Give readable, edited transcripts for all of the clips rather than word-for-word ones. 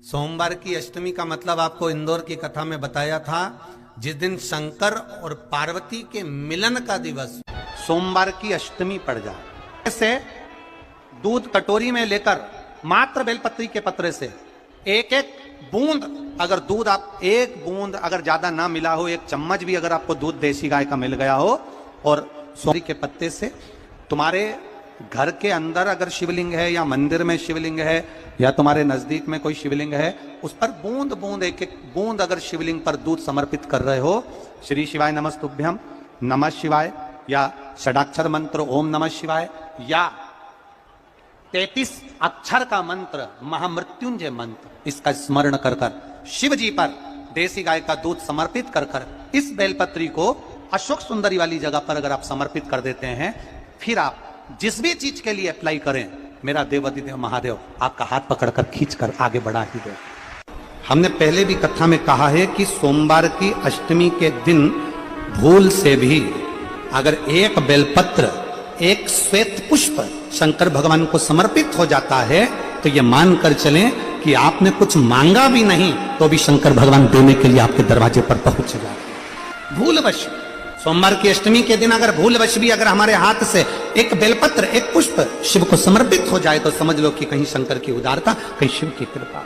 सोमवार की अष्टमी का मतलब आपको इंदौर की कथा में बताया था। जिस दिन शंकर और पार्वती के मिलन का दिवस सोमवार की अष्टमी पड़ जाए, ऐसे दूध कटोरी में लेकर मात्र बेलपत्री के पत्रे से एक एक बूंद, अगर दूध आप एक बूंद अगर ज्यादा ना मिला हो, एक चम्मच भी अगर आपको दूध देसी गाय का मिल गया हो, और सोमवार के पत्ते से तुम्हारे घर के अंदर अगर शिवलिंग है या मंदिर में शिवलिंग है या तुम्हारे नजदीक में कोई शिवलिंग है, उस पर बूंद बूंद एक एक बूंद अगर शिवलिंग पर दूध समर्पित कर रहे हो, श्री शिवाय नमस्तुभ्यम, नमः शिवाय, या षडाक्षर मंत्र ओम नमः शिवाय, या 33 अक्षर का मंत्र महामृत्युंजय मंत्र, इसका स्मरण कर कर शिव जी पर देसी गाय का दूध समर्पित कर कर इस बेलपत्री को अशोक सुंदरी वाली जगह पर अगर आप समर्पित कर देते हैं, फिर आप जिस भी चीज के लिए अप्लाई करें, मेरा देवाधिदेव महादेव आपका हाथ पकड़कर खींचकर आगे बढ़ा ही दे। हमने पहले भी कथा में कहा है कि सोमवार की अष्टमी के दिन भूल से भी अगर एक बेलपत्र, एक श्वेत पुष्प शंकर भगवान को समर्पित हो जाता है, तो ये मानकर चलें कि आपने कुछ मांगा भी नहीं तो भी शंकर भगवान देने के लिए आपके दरवाजे पर पहुंच जाए। भूलवश सोमवार की अष्टमी के दिन अगर भूलवश भी अगर हमारे हाथ से एक बेलपत्र, एक पुष्प शिव को समर्पित हो जाए, तो समझ लो कि कहीं शंकर की उदारता, कहीं शिव की कृपा।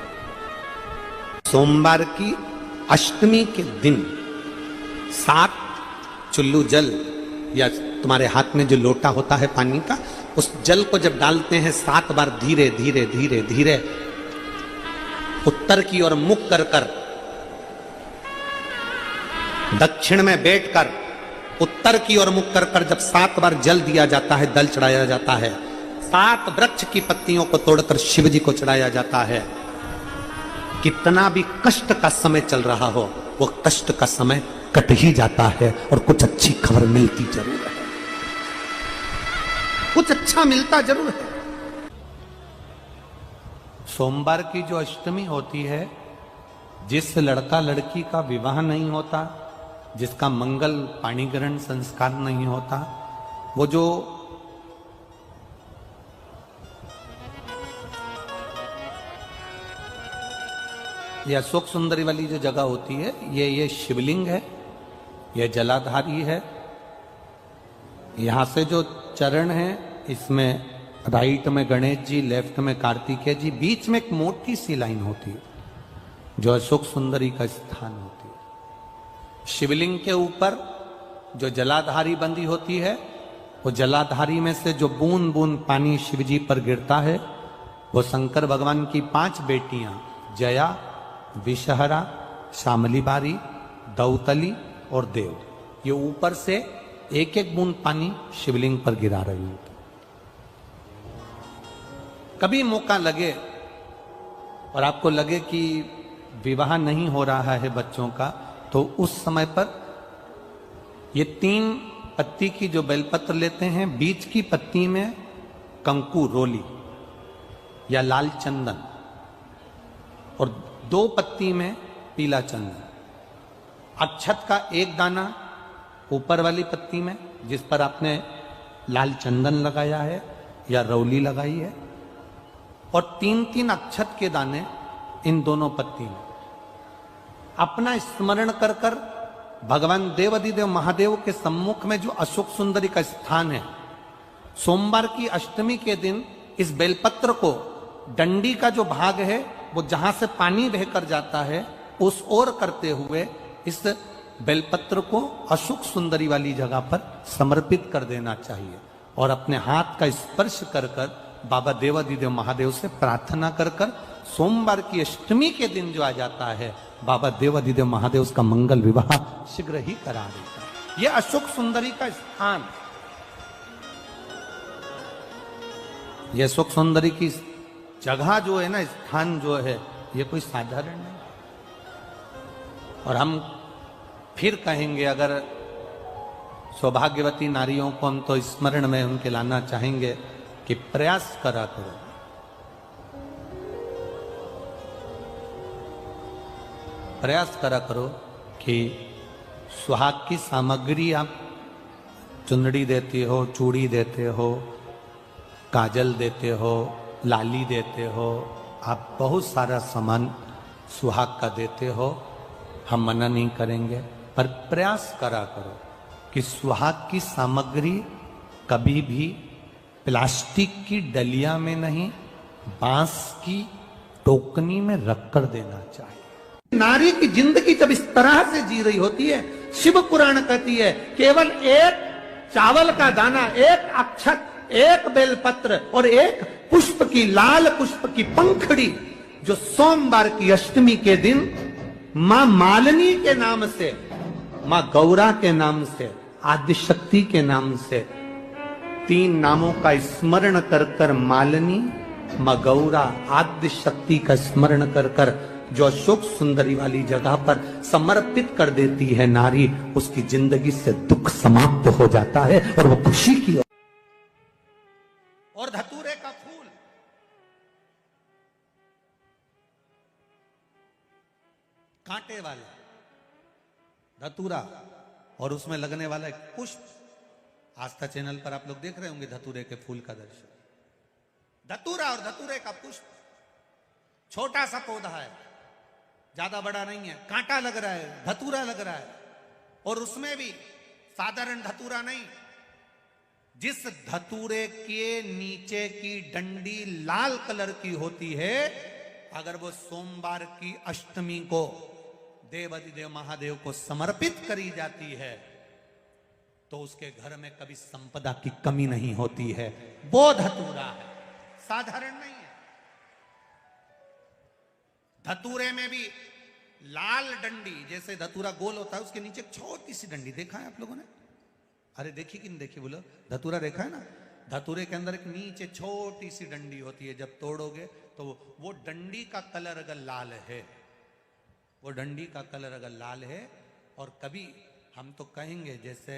सोमवार की अष्टमी के दिन 7 चुल्लू जल या तुम्हारे हाथ में जो लोटा होता है पानी का, उस जल को जब डालते हैं 7 बार धीरे धीरे धीरे धीरे उत्तर की ओर मुख कर कर, दक्षिण में बैठकर उत्तर की ओर मुख कर कर जब 7 बार जल दिया जाता है, दल चढ़ाया जाता है, 7 वृक्ष की पत्तियों को तोड़कर शिव जी को चढ़ाया जाता है। कितना भी कष्ट का समय चल रहा हो, वो कष्ट का समय कट ही जाता है और कुछ अच्छी खबर मिलती जरूर है, कुछ अच्छा मिलता जरूर है। सोमवार की जो अष्टमी होती है, जिस लड़का लड़की का विवाह नहीं होता, जिसका मंगल पाणिग्रहण संस्कार नहीं होता, वो जो ये अशोक सुंदरी वाली जो जगह होती है, ये शिवलिंग है, ये जलाधारी है। यहां से जो चरण है, इसमें राइट में गणेश जी, लेफ्ट में कार्तिकेय जी, बीच में एक मोटी सी लाइन होती है जो अशोक सुंदरी का स्थान होती है। शिवलिंग के ऊपर जो जलाधारी बंदी होती है, वो जलाधारी में से जो बूंद बूंद पानी शिवजी पर गिरता है, वो शंकर भगवान की 5 बेटियां जया, विषहरा, शामली बारी, दौतली और देव, ये ऊपर से एक एक बूंद पानी शिवलिंग पर गिरा रही होती। कभी मौका लगे और आपको लगे कि विवाह नहीं हो रहा है बच्चों का, तो उस समय पर ये 3 पत्ती की जो बेलपत्र लेते हैं, बीच की पत्ती में कंकु रोली या लाल चंदन, और 2 पत्ती में पीला चंदन, अक्षत का 1 दाना ऊपर वाली पत्ती में जिस पर आपने लाल चंदन लगाया है या रौली लगाई है, और 3-3 अक्षत के दाने इन दोनों पत्ती में। अपना स्मरण कर कर भगवान देवाधिदेव महादेव के सम्मुख में जो अशोक सुंदरी का स्थान है, सोमवार की अष्टमी के दिन इस बेलपत्र को, डंडी का जो भाग है वो जहां से पानी बहकर जाता है, उस ओर करते हुए इस बेलपत्र को अशोक सुंदरी वाली जगह पर समर्पित कर देना चाहिए, और अपने हाथ का स्पर्श कर कर बाबा देवाधिदेव महादेव से प्रार्थना कर कर सोमवार की अष्टमी के दिन जो आ जाता है, बाबा देवाधिदेव महादेव उसका मंगल विवाह शीघ्र ही करा देता है। यह अशोक सुंदरी का स्थान, यह अशोक सुंदरी की जगह जो है ना, स्थान जो है, ये कोई साधारण नहीं। और हम फिर कहेंगे, अगर सौभाग्यवती नारियों को हम तो स्मरण में उनके लाना चाहेंगे कि प्रयास करा करो, प्रयास करा करो कि सुहाग की सामग्री आप चुंदड़ी देते हो, चूड़ी देते हो, काजल देते हो, लाली देते हो, आप बहुत सारा सामान सुहाग का देते हो, हम मना नहीं करेंगे, पर प्रयास करा करो कि सुहाग की सामग्री कभी भी प्लास्टिक की डलिया में नहीं, बांस की टोकनी में रखकर देना चाहिए। नारी की जिंदगी जब इस तरह से जी रही होती है, शिव पुराण कहती है केवल एक चावल का दाना, एक अक्षत, एक बेलपत्र और एक पुष्प की, लाल पुष्प की पंखड़ी, जो सोमवार की अष्टमी के दिन मां मालिनी के नाम से, मां गौरा के नाम से, आदिशक्ति के नाम से, 3 नामों का स्मरण कर कर, मालिनी, मां गौरा, आदिशक्ति का स्मरण कर कर जो अशोक सुंदरी वाली जगह पर समर्पित कर देती है नारी, उसकी जिंदगी से दुख समाप्त हो जाता है और वो खुशी की। और धतूरे का फूल, कांटे वाला धतूरा और उसमें लगने वाला एक पुष्प, आस्था चैनल पर आप लोग देख रहे होंगे धतूरे के फूल का दर्शन। धतूरा और धतूरे का पुष्प, छोटा सा पौधा है, ज्यादा बड़ा नहीं है, कांटा लग रहा है, धतूरा लग रहा है, और उसमें भी साधारण धतूरा नहीं, जिस धतूरे के नीचे की डंडी लाल कलर की होती है, अगर वो सोमवार की अष्टमी को देवाधिदेव महादेव को समर्पित करी जाती है तो उसके घर में कभी संपदा की कमी नहीं होती है। वो धतूरा है, साधारण नहीं है। धतूरे में भी लाल डंडी, जैसे धतूरा गोल होता है उसके नीचे एक छोटी सी डंडी, देखा है आप लोगों ने? अरे देखी कि नहीं देखी बोलो? धतूरा देखा है ना? धतूरे के अंदर एक नीचे छोटी सी डंडी होती है, जब तोड़ोगे तो वो डंडी का कलर अगर लाल है, वो डंडी का कलर अगर लाल है, और कभी हम तो कहेंगे जैसे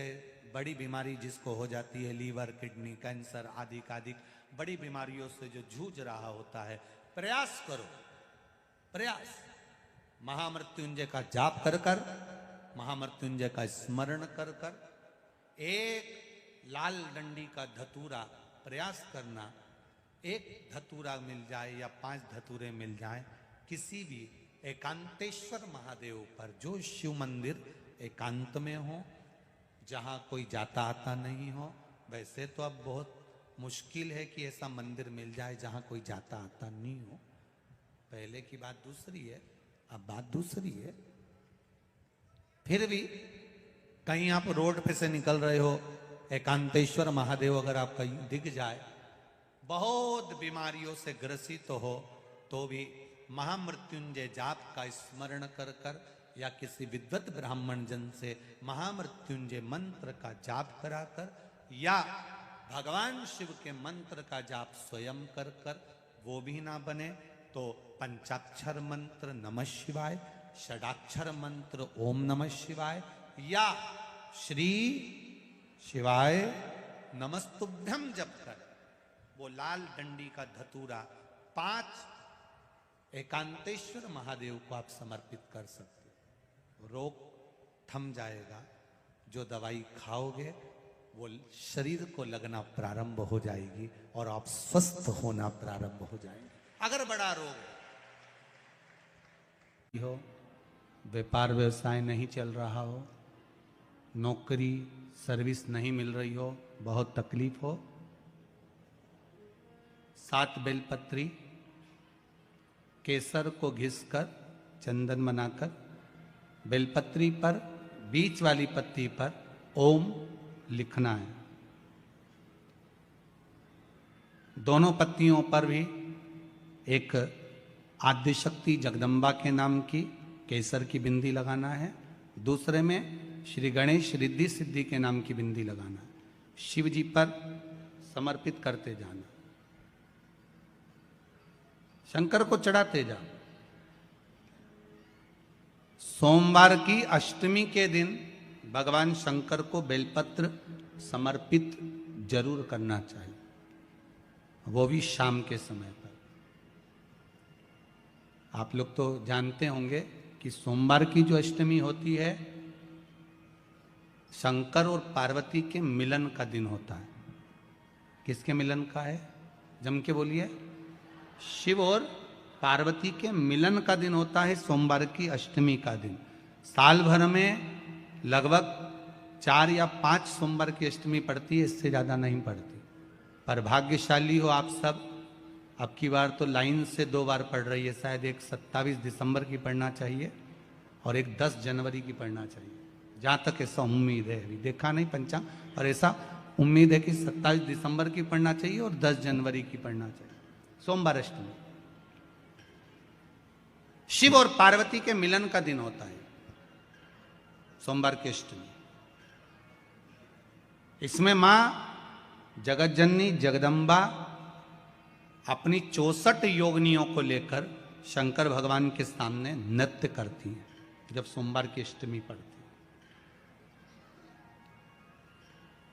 बड़ी बीमारी जिसको हो जाती है, लीवर, किडनी, कैंसर आदि आदि बड़ी बीमारियों से जो जूझ रहा होता है, प्रयास करो, प्रयास, महामृत्युंजय का जाप कर कर, महामृत्युंजय का स्मरण कर कर, एक लाल डंडी का धतूरा प्रयास करना, एक धतूरा मिल जाए या 5 धतूरे मिल जाए किसी भी एकांतेश्वर महादेव पर, जो शिव मंदिर एकांत में हो, जहां कोई जाता आता नहीं हो। वैसे तो अब बहुत मुश्किल है कि ऐसा मंदिर मिल जाए जहां कोई जाता आता नहीं हो, पहले की बात दूसरी है, अब बात दूसरी है। फिर भी कहीं आप रोड पे से निकल रहे हो, एकांतेश्वर महादेव अगर आपका दिख जाए, बहुत बीमारियों से ग्रसित हो, तो भी महामृत्युंजय जाप का स्मरण कर कर या किसी विद्वत ब्राह्मण जन से महामृत्युंजय मंत्र का जाप कराकर या भगवान शिव के मंत्र का जाप स्वयं कर कर, वो भी ना बने तो पंचाक्षर मंत्र नमः शिवाय, षडाक्षर मंत्र ओम नमः शिवाय या श्री शिवाय नमस्तुभ्यम जप कर वो लाल डंडी का धतूरा 5 एकांतेश्वर महादेव को आप समर्पित कर सकते। रोग थम जाएगा, जो दवाई खाओगे वो शरीर को लगना प्रारंभ हो जाएगी और आप स्वस्थ होना प्रारंभ हो जाएंगे। अगर बड़ा रोग हो, व्यापार व्यवसाय नहीं चल रहा हो, नौकरी सर्विस नहीं मिल रही हो, बहुत तकलीफ हो, 7 बेलपत्री केसर को घिसकर चंदन बनाकर बेलपत्री पर बीच वाली पत्ती पर ओम लिखना है। दोनों पत्तियों पर भी एक आदिशक्ति जगदम्बा के नाम की केसर की बिंदी लगाना है, दूसरे में श्री गणेश रिद्धि सिद्धि के नाम की बिंदी लगाना है। शिव जी पर समर्पित करते जाना, शंकर को चढ़ाते जा। सोमवार की अष्टमी के दिन भगवान शंकर को बेलपत्र समर्पित जरूर करना चाहिए, वो भी शाम के समय पर। आप लोग तो जानते होंगे कि सोमवार की जो अष्टमी होती है, शंकर और पार्वती के मिलन का दिन होता है। किसके मिलन का है? जम के बोलिए। शिव और पार्वती के मिलन का दिन होता है सोमवार की अष्टमी का दिन। साल भर में लगभग 4 या 5 सोमवार की अष्टमी पड़ती है, इससे ज़्यादा नहीं पड़ती। पर भाग्यशाली हो आप सब, अब की बार तो लाइन से 2 बार पड़ रही है। शायद एक 27 दिसंबर की पढ़ना चाहिए और एक 10 जनवरी की पढ़ना चाहिए, जहाँ तक ऐसा उम्मीद है। अभी देखा नहीं पंचांग, और ऐसा उम्मीद है कि 27 दिसंबर की पढ़ना चाहिए और 10 जनवरी की पढ़ना चाहिए, सोमवार अष्टमी। शिव और पार्वती के मिलन का दिन होता है सोमवार की अष्टमी। इसमें मां जगत जननी जगदम्बा अपनी 64 योगिनियों को लेकर शंकर भगवान के सामने नृत्य करती हैं जब सोमवार की अष्टमी पड़ती है।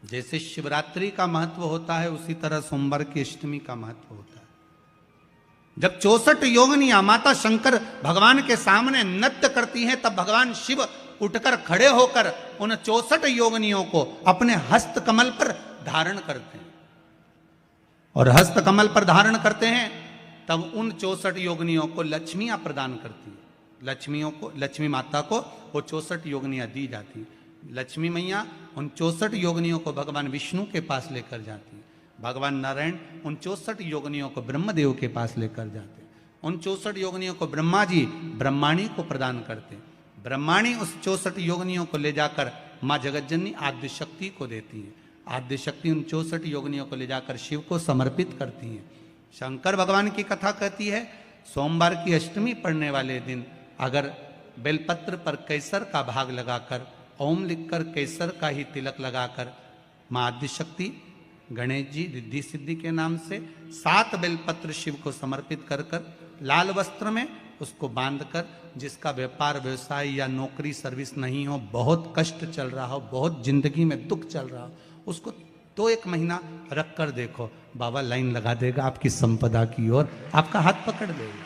जैसे शिवरात्रि का महत्व होता है, उसी तरह सोमवार की अष्टमी का महत्व होता है। जब 64 योगिनियां माता शंकर भगवान के सामने नृत्य करती हैं, तब भगवान शिव उठकर खड़े होकर उन 64 योगिनियों को अपने हस्त कमल पर धारण करते हैं। और हस्त कमल पर धारण करते हैं तब उन 64 योगिनियों को लक्ष्मियां प्रदान करती है। लक्ष्मी माता को वो 64 योगिनियां दी जाती हैं। लक्ष्मी मैया उन 64 योगिनियों को भगवान विष्णु के पास लेकर जाती है। भगवान नारायण उन 64 योगिनियों को ब्रह्मदेव के पास लेकर जाते हैं। उन 64 योगिनियों को ब्रह्मा जी ब्रह्माणी को प्रदान करते हैं। ब्रह्माणी उस 64 योगिनियों को ले जाकर माँ जगतजननी आद्य शक्ति को देती है। आद्य शक्ति उन 64 योगिनियों को ले जाकर शिव को समर्पित करती है। शंकर भगवान की कथा कहती है, सोमवार की अष्टमी पढ़ने वाले दिन अगर बेलपत्र पर केसर का भाग लगाकर, ओम लिखकर केसर का ही तिलक लगाकर माँ आद्य शक्ति गणेश जी रिद्धि सिद्धि के नाम से 7 बेलपत्र शिव को समर्पित कर लाल वस्त्र में उसको बांधकर, जिसका व्यापार व्यवसाय या नौकरी सर्विस नहीं हो, बहुत कष्ट चल रहा हो, बहुत जिंदगी में दुख चल रहा हो, उसको 2-1 महीना रख कर देखो, बाबा लाइन लगा देगा आपकी संपदा की ओर, आपका हाथ पकड़ देगा।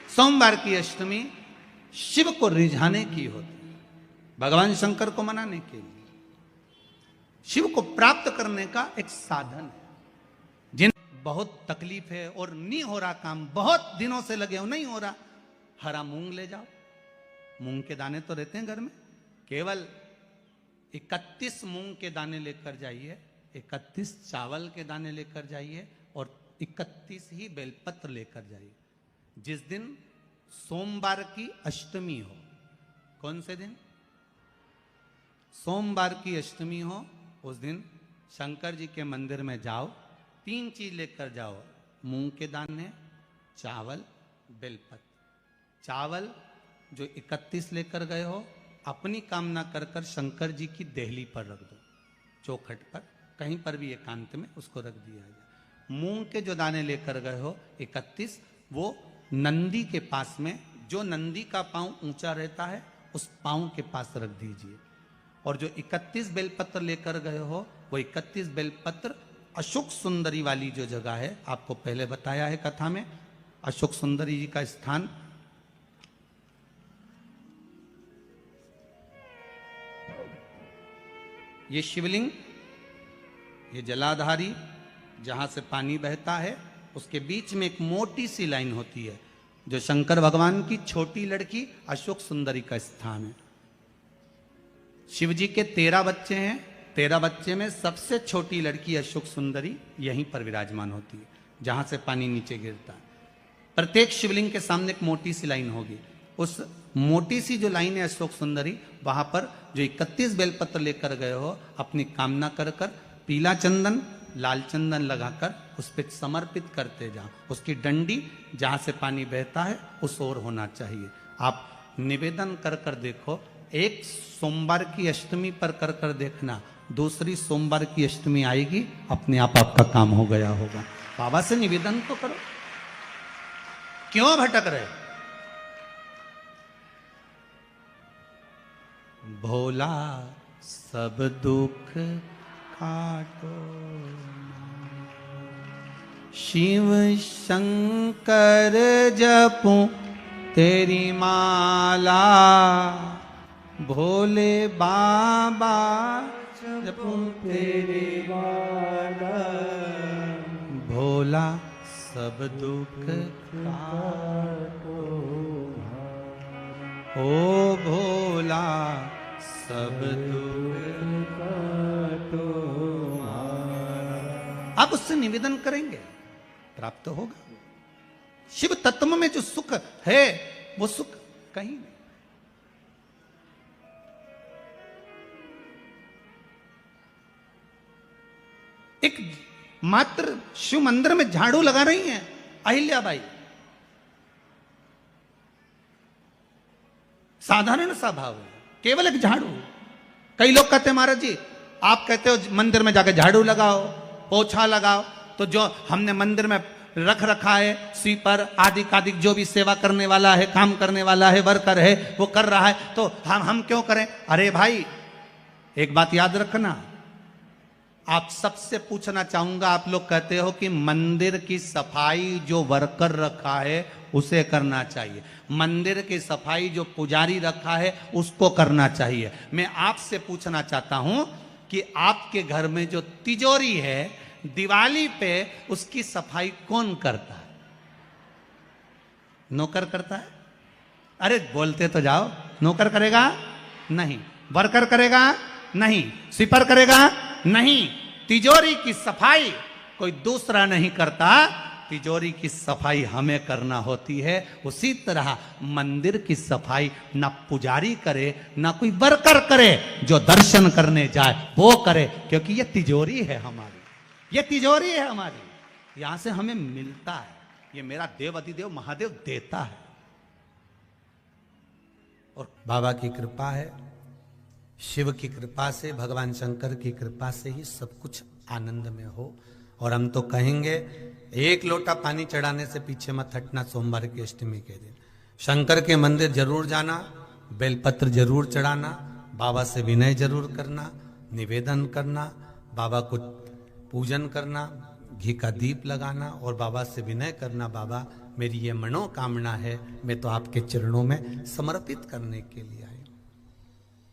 सोमवार की अष्टमी शिव को रिझाने की होती है, भगवान शंकर को मनाने के लिए, शिव को प्राप्त करने का एक साधन है। जिन बहुत तकलीफ है और नहीं हो रहा काम, बहुत दिनों से लगे हो नहीं हो रहा, हरा मूंग ले जाओ। मूंग के दाने तो रहते हैं घर में, केवल 31 मूंग के दाने लेकर जाइए, 31 चावल के दाने लेकर जाइए और 31 ही बेलपत्र लेकर जाइए। जिस दिन सोमवार की अष्टमी हो, कौन से दिन? सोमवार की अष्टमी हो, उस दिन शंकर जी के मंदिर में जाओ, 3 चीज लेकर जाओ, मूंग के दाने, चावल, बेलपत्र। चावल जो 31 लेकर गए हो, अपनी कामना कर कर शंकर जी की देहली पर रख दो, चौखट पर, कहीं पर भी एकांत में उसको रख दिया जाए। मूंग के जो दाने लेकर गए हो 31, वो नंदी के पास में, जो नंदी का पांव ऊंचा रहता है उस पांव के पास रख दीजिए। और जो 31 बेलपत्र लेकर गए हो, वो 31 बेलपत्र अशोक सुंदरी वाली जो जगह है, आपको पहले बताया है कथा में, अशोक सुंदरी जी का स्थान ये शिवलिंग, ये जलाधारी जहां से पानी बहता है, उसके बीच में एक मोटी सी लाइन होती है, जो शंकर भगवान की छोटी लड़की अशोक सुंदरी का स्थान है। शिव जी के 13 बच्चे हैं, 13 बच्चे में सबसे छोटी लड़की अशोक सुंदरी यहीं पर विराजमान होती है, जहां से पानी नीचे गिरता है। प्रत्येक शिवलिंग के सामने एक मोटी सी लाइन होगी, उस मोटी सी जो लाइन है अशोक सुंदरी, वहां पर जो 31 बेलपत्र लेकर गए हो, अपनी कामना कर कर पीला चंदन लाल चंदन लगाकर उस पर समर्पित करते जाओ। उसकी डंडी जहां से पानी बहता है उस ओर होना चाहिए। आप निवेदन कर कर देखो, एक सोमवार की अष्टमी पर कर कर देखना, दूसरी सोमवार की अष्टमी आएगी, अपने आप आपका काम हो गया होगा। बाबा से निवेदन तो करो, क्यों भटक रहे? भोला सब दुख काटो, शिव शंकर जपूं तेरी माला, भोले बाबा जपूं तेरी माला, भोला सब दुख काटो, ओ भोला सब दुख काटो। आप उससे निवेदन करेंगे, प्राप्त होगा। शिव तत्व में जो सुख है वो सुख कहीं नहीं। एक मात्र शिव मंदिर में झाड़ू लगा रही हैं अहिल्याबाई, साधारण सा भाव है, केवल एक झाड़ू। कई लोग कहते हैं महाराज जी आप कहते हो मंदिर में जाकर झाड़ू लगाओ, पोछा लगाओ, तो जो हमने मंदिर में रख रखा है स्वीपर आदि आदि जो भी सेवा करने वाला है, काम करने वाला है, वर्कर है, वो कर रहा है, तो हम क्यों करें? अरे भाई एक बात याद रखना, आप सबसे पूछना चाहूंगा, आप लोग कहते हो कि मंदिर की सफाई जो वर्कर रखा है उसे करना चाहिए, मंदिर की सफाई जो पुजारी रखा है उसको करना चाहिए। मैं आपसे पूछना चाहता हूं कि आपके घर में जो तिजोरी है दिवाली पे उसकी सफाई कौन करता है? नौकर करता है? अरे बोलते तो जाओ। नौकर करेगा? नहीं। वर्कर करेगा? नहीं। स्वीपर करेगा? नहीं। तिजोरी की सफाई कोई दूसरा नहीं करता, तिजोरी की सफाई हमें करना होती है। उसी तरह मंदिर की सफाई ना पुजारी करे ना कोई वर्कर करे, जो दर्शन करने जाए वो करे, क्योंकि ये तिजोरी है हमारी, ये तिजोरी है हमारी, यहां से हमें मिलता है, ये मेरा देव अधिदेव महादेव देता है। और बाबा की कृपा है, शिव की कृपा से, भगवान शंकर की कृपा से ही सब कुछ आनंद में हो। और हम तो कहेंगे एक लोटा पानी चढ़ाने से पीछे मत हटना। सोमवार की अष्टमी के दिन शंकर के मंदिर जरूर जाना, बेलपत्र जरूर चढ़ाना, बाबा से विनय जरूर करना, निवेदन करना, बाबा को पूजन करना, घी का दीप लगाना और बाबा से विनय करना, बाबा मेरी ये मनोकामना है, मैं तो आपके चरणों में समर्पित करने के लिए आई,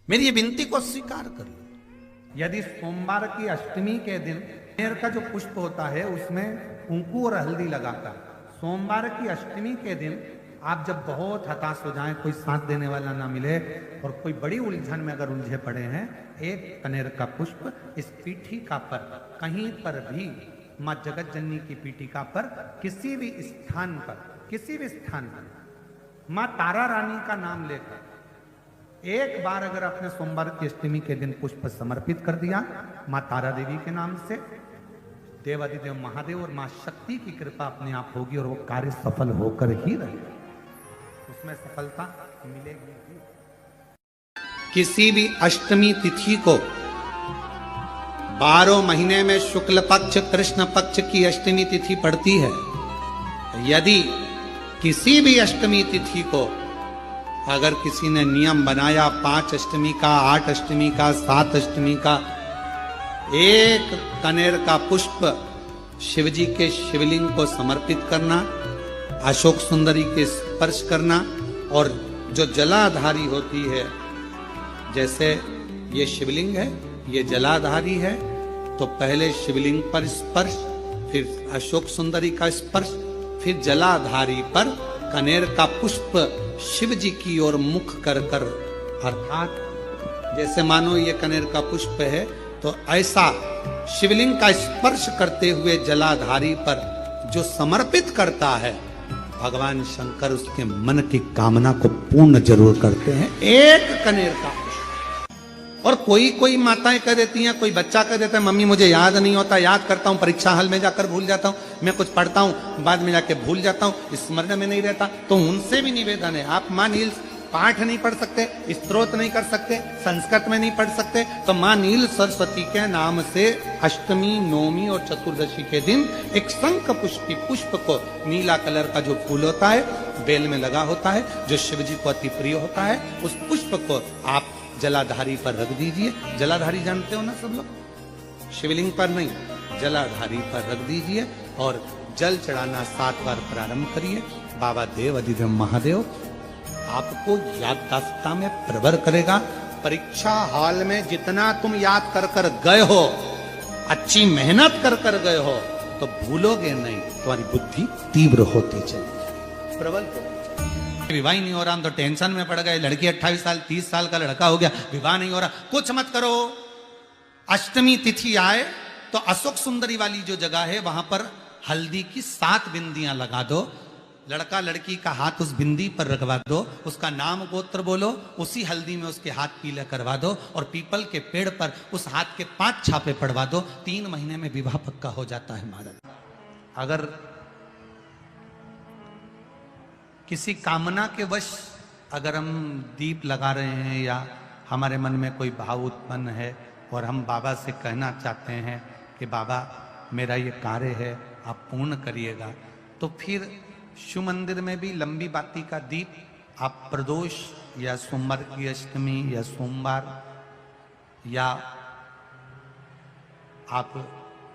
मेरी ये विनती को स्वीकार कर लो। यदि सोमवार की अष्टमी के दिन कनेर का जो पुष्प होता है उसमें कुंकू और हल्दी लगाता है। सोमवार की अष्टमी के दिन आप जब बहुत हताश हो जाएं, कोई साथ देने वाला ना मिले और कोई बड़ी उलझन में अगर उलझे पड़े हैं, एक कनेर का पुष्प इस पीठिका पर कहीं पर भी, माँ जगत जननी की पीठिका पर किसी भी स्थान पर, किसी भी स्थान पर माँ तारा रानी का नाम लेकर एक बार अगर आपने सोमवार की अष्टमी के दिन पुष्प समर्पित कर दिया माँ तारा देवी के नाम से, देवाधिदेव महादेव और माँ शक्ति की कृपा अपने आप होगी और वो कार्य सफल होकर ही रहेगा, उसमें सफलता मिलेगी। किसी भी अष्टमी तिथि को 12 महीने में शुक्ल पक्ष कृष्ण पक्ष की अष्टमी तिथि पड़ती है। यदि किसी भी अष्टमी तिथि को अगर किसी ने नियम बनाया 5 अष्टमी का, 8 अष्टमी का, 7 अष्टमी का, एक कनेर का पुष्प शिवजी के शिवलिंग को समर्पित करना, अशोक सुंदरी के स्पर्श करना, और जो जलाधारी होती है, जैसे ये शिवलिंग है, ये जलाधारी है, तो पहले शिवलिंग पर स्पर्श, फिर अशोक सुंदरी का स्पर्श, फिर जलाधारी पर कनेर का पुष्प शिव जी की ओर मुख कर कर, अर्थात जैसे मानो ये कनेर का पुष्प है तो ऐसा शिवलिंग का स्पर्श करते हुए जलाधारी पर जो समर्पित करता है, भगवान शंकर उसके मन की कामना को पूर्ण जरूर करते हैं। एक कनेर का पुष्प। और कोई माताएं कह देती हैं, कोई बच्चा कह देता है मम्मी मुझे याद नहीं होता, याद करता हूँ परीक्षा हॉल में जाकर भूल जाता हूँ, मैं कुछ पढ़ता हूँ बाद में जाके भूल जाता हूँ, स्मरण में नहीं रहता। तो उनसे भी निवेदन है, आप माँ नील पाठ नहीं पढ़ सकते, स्तोत्र नहीं कर सकते, संस्कृत में नहीं पढ़ सकते, तो माँ नील सरस्वती के नाम से अष्टमी, नवमी और चतुर्दशी के दिन एक शंख पुष्पी पुष्प को, नीला कलर का जो फूल होता है बेल में लगा होता है, जो शिव जी को अति प्रिय होता है, उस पुष्प को आप जलाधारी पर रख दीजिए। जलाधारी जानते हो ना सब लोग, शिवलिंग पर नहीं, जलाधारी पर रख दीजिए और जल चढ़ाना 7 बार प्रारंभ करिए। बाबा देव अधिदेव महादेव आपको याददाश्तता में प्रवर करेगा। परीक्षा हॉल में जितना तुम याद कर कर गए हो, अच्छी मेहनत कर कर गए हो, तो भूलोगे नहीं, तुम्हारी बुद्धि तीव्र होती चलेगी, प्रबल होती चलेगी। विवाह ही नहीं हो रहा, हम तो टेंशन में पड़ गए, लड़की 28 साल 30 साल का लड़का हो गया, विवाह नहीं हो रहा। कुछ मत करो, अष्टमी तिथि आए तो अशोक सुंदरी वाली जो जगह है वहां पर हल्दी की 7 बिंदियां लगा दो, लड़का लड़की का हाथ उस बिंदी पर रखवा दो, उसका नाम गोत्र बोलो, उसी हल्दी में उसके हाथ पीले करवा दो और पीपल के पेड़ पर उस हाथ के 5 छापे पड़वा दो। 3 महीने में विवाह पक्का हो जाता है महाराज। अगर किसी कामना के वश अगर हम दीप लगा रहे हैं या हमारे मन में कोई भाव उत्पन्न है और हम बाबा से कहना चाहते हैं कि बाबा मेरा ये कार्य है आप पूर्ण करिएगा, तो फिर शिव मंदिर में भी लंबी बाती का दीप आप प्रदोष या सोमवार की अष्टमी या सोमवार या आप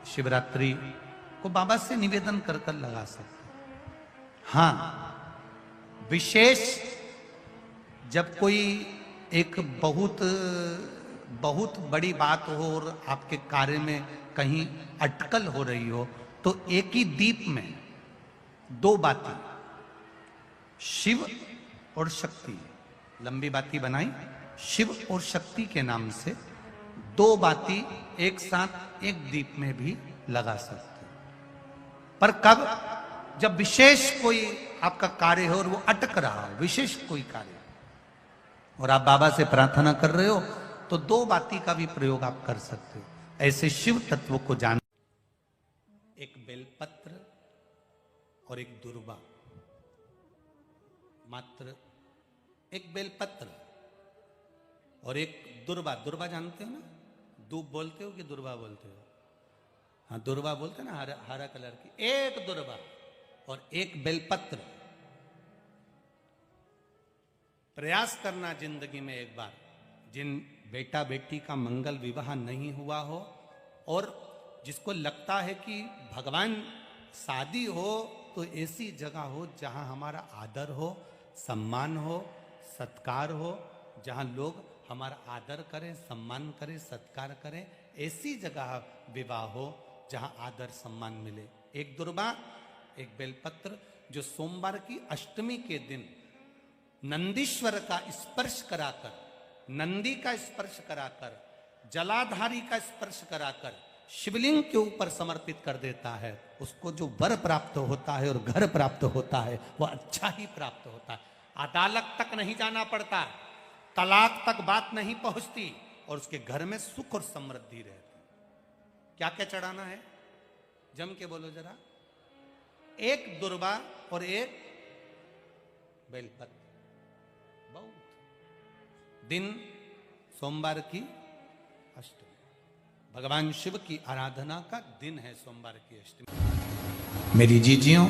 शिवरात्रि को बाबा से निवेदन कर कर लगा सकते। हाँ, विशेष जब कोई एक बहुत बड़ी बात हो और आपके कार्य में कहीं अटकल हो रही हो, तो एक ही दीप में 2 बाती, शिव और शक्ति, लंबी बाती बनाई शिव और शक्ति के नाम से, 2 बाती एक साथ एक दीप में भी लगा सकते। पर कब? जब विशेष कोई आपका कार्य हो और वो अटक रहा हो, विशेष कोई कार्य, और आप बाबा से प्रार्थना कर रहे हो, तो 2 बाती का भी प्रयोग आप कर सकते हो। ऐसे शिव तत्व को जान, एक बेलपत्र और एक दुर्वा, मात्र एक बेलपत्र और एक दुर्वा। दुर्वा जानते हो ना, दूब बोलते हो कि दुर्वा बोलते हो? हाँ, दुर्वा बोलते ना, हरा कलर की, एक दुर्वा और एक बेलपत्र। प्रयास करना जिंदगी में एक बार, जिन बेटा बेटी का मंगल विवाह नहीं हुआ हो और जिसको लगता है कि भगवान शादी हो तो ऐसी जगह हो जहां हमारा आदर हो, सम्मान हो, सत्कार हो, जहां लोग हमारा आदर करें, सम्मान करें, सत्कार करें, ऐसी जगह विवाह हो जहां आदर सम्मान मिले। एक दुर्वा, एक बेलपत्र, जो सोमवार की अष्टमी के दिन नंदीश्वर का स्पर्श कराकर, नंदी का स्पर्श कराकर, जलाधारी का स्पर्श कराकर शिवलिंग के ऊपर समर्पित कर देता है, उसको जो वर प्राप्त होता है और घर प्राप्त होता है वो अच्छा ही प्राप्त होता है। अदालत तक नहीं जाना पड़ता, तलाक तक बात नहीं पहुंचती और उसके घर में सुख और समृद्धि रहती। क्या क्या चढ़ाना है जम के बोलो जरा? एक दुर्वा और एक बेलपत्र। बहुत दिन सोमवार की अष्टमी, भगवान शिव की आराधना का दिन है सोमवार की अष्टमी। मेरी जीजियों,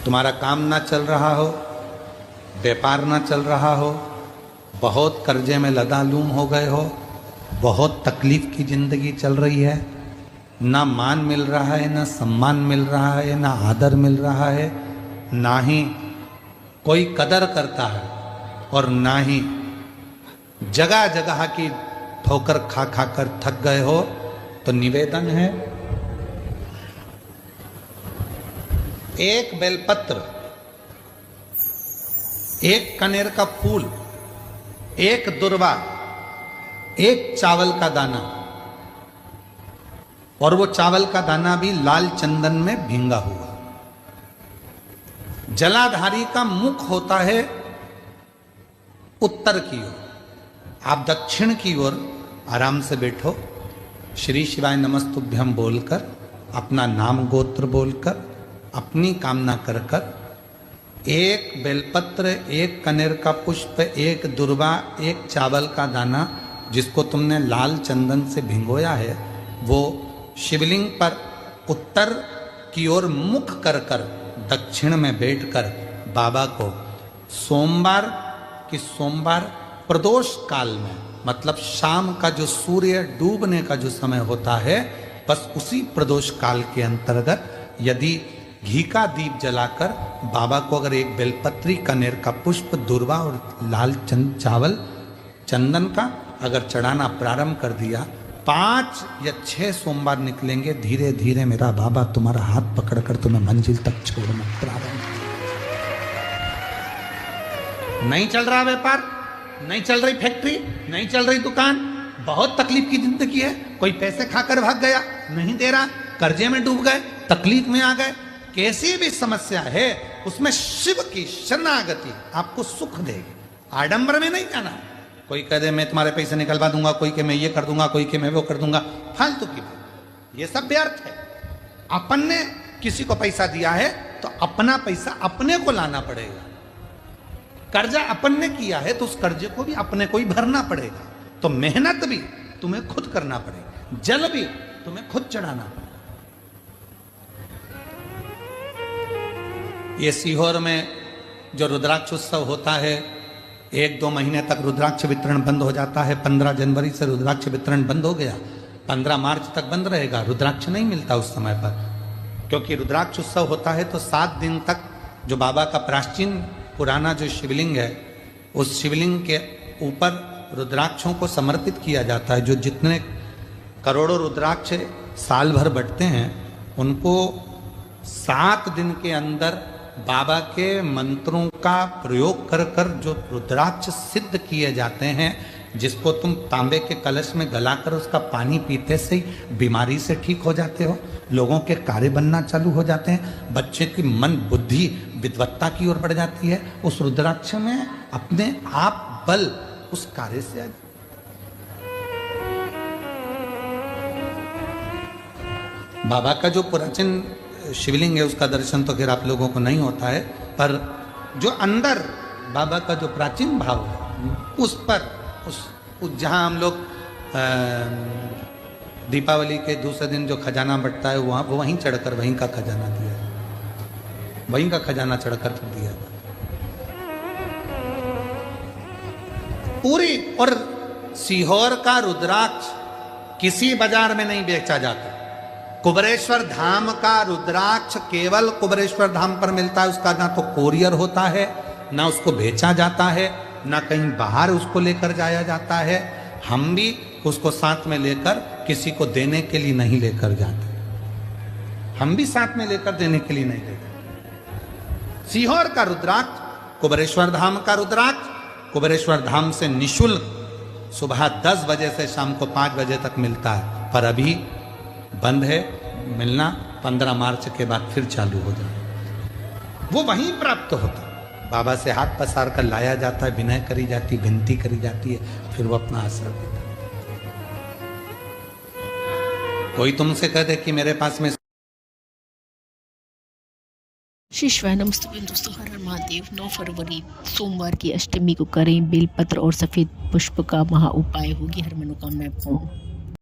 तुम्हारा काम ना चल रहा हो, व्यापार ना चल रहा हो, बहुत कर्जे में लदालूम हो गए हो, बहुत तकलीफ की जिंदगी चल रही है, ना मान मिल रहा है, ना सम्मान मिल रहा है, ना आदर मिल रहा है, ना ही कोई कदर करता है और ना ही जगह जगह की ठोकर खा खा कर थक गए हो, तो निवेदन है, एक बेलपत्र, एक कनेर का फूल, एक दुर्वा, एक चावल का दाना, और वो चावल का दाना भी लाल चंदन में भींगा हुआ। जलाधारी का मुख होता है उत्तर की ओर, आप दक्षिण की ओर आराम से बैठो, श्री शिवाय नमस्तुभ्यम बोलकर, अपना नाम गोत्र बोलकर, अपनी कामना कर कर, एक बेलपत्र, एक कनेर का पुष्प, एक दुर्वा, एक चावल का दाना जिसको तुमने लाल चंदन से भिंगोया है, वो शिवलिंग पर उत्तर की ओर मुख कर कर दक्षिण में बैठकर बाबा को सोमवार की सोमवार प्रदोष काल में, मतलब शाम का जो सूर्य डूबने का जो समय होता है, बस उसी प्रदोष काल के अंतर्गत यदि घी का दीप जलाकर बाबा को अगर एक बेलपत्री, कनेर का पुष्प, दुर्वा और लाल चावल चंदन का अगर चढ़ाना प्रारंभ कर दिया, 5 या 6 सोमवार निकलेंगे, धीरे धीरे मेरा बाबा तुम्हारा हाथ पकड़कर तुम्हें मंजिल तक छोड़ना प्रारंभ। नहीं चल रहा व्यापार, नहीं चल रही फैक्ट्री, नहीं चल रही दुकान, बहुत तकलीफ की जिंदगी है, कोई पैसे खाकर भाग गया, नहीं दे रहा, कर्जे में डूब गए, तकलीफ में आ गए, कैसी भी समस्या है उसमें शिव की शरणागति आपको सुख देगी। आडंबर में नहीं जाना। कोई कह दे मैं तुम्हारे पैसे निकलवा दूंगा, कोई के मैं ये कर दूंगा, कोई के मैं वो कर दूंगा, फालतू की बात, ये सब व्यर्थ है। अपन ने किसी को पैसा दिया है तो अपना पैसा अपने को लाना पड़ेगा। कर्जा अपन ने किया है तो उस कर्जे को भी अपने को ही भरना पड़ेगा। तो मेहनत भी तुम्हें खुद करना पड़ेगा, जल भी तुम्हें खुद चढ़ाना पड़ेगा। ये सीहोर में जो रुद्राक्ष उत्सव होता है, 1-2 महीने तक रुद्राक्ष वितरण बंद हो जाता है। 15 जनवरी से रुद्राक्ष वितरण बंद हो गया, 15 मार्च तक बंद रहेगा। रुद्राक्ष नहीं मिलता उस समय पर, क्योंकि रुद्राक्ष उत्सव होता है तो 7 दिन तक जो बाबा का प्राचीन पुराना जो शिवलिंग है, उस शिवलिंग के ऊपर रुद्राक्षों को समर्पित किया जाता है। जो जितने करोड़ों रुद्राक्ष साल भर बढ़ते हैं, उनको 7 दिन के अंदर बाबा के मंत्रों का प्रयोग कर कर जो रुद्राक्ष सिद्ध किए जाते हैं, जिसको तुम तांबे के कलश में गलाकर उसका पानी पीते से ही बीमारी से ठीक हो जाते हो, लोगों के कार्य बनना चालू हो जाते हैं, बच्चे की मन बुद्धि विद्वत्ता की ओर बढ़ जाती है। उस रुद्राक्ष में अपने आप बल उस कार्य से आ। बाबा का जो प्राचीन शिवलिंग है उसका दर्शन तो खैर आप लोगों को नहीं होता है, पर जो अंदर बाबा का जो प्राचीन भाव है उस पर उस जहाँ हम लोग दीपावली के दूसरे दिन जो खजाना बंटता है वहाँ वो वहीं चढ़कर वहीं का खजाना दिया, वहीं का खजाना चढ़कर दिया पूरी। और सीहोर का रुद्राक्ष किसी बाजार में नहीं बेचा जाता। कुबरेश्वर धाम का रुद्राक्ष केवल कुबरेश्वर धाम पर मिलता है। उसका ना तो कोरियर होता है, ना उसको बेचा जाता है, ना कहीं बाहर उसको लेकर जाया जाता है। हम भी उसको साथ में लेकर किसी को देने के लिए नहीं लेकर जाते, हम भी साथ में लेकर देने के लिए नहीं लेते। सीहोर का रुद्राक्ष, कुबरेश्वर धाम का रुद्राक्ष कुबरेश्वर धाम से निशुल्क सुबह 10 बजे से शाम को 5 बजे तक मिलता है, पर अभी बंद है मिलना। 15 मार्च के बाद फिर चालू हो जाए। वो वहीं प्राप्त होता है, बाबा से हाथ पसार कर लाया जाता है, विनय करी जाती, विनती करी जाती है, फिर वो अपना असर देता है। कोई तुमसे कह दे कि मेरे पास में श्री शिवाय नमस्ते दोस्तों, हर हर महादेव। 9 फरवरी सोमवार की अष्टमी को करें बेलपत्र और सफ़ेद पुष्प का महा उपाय, होगी हर मनोकामना पूर्ण।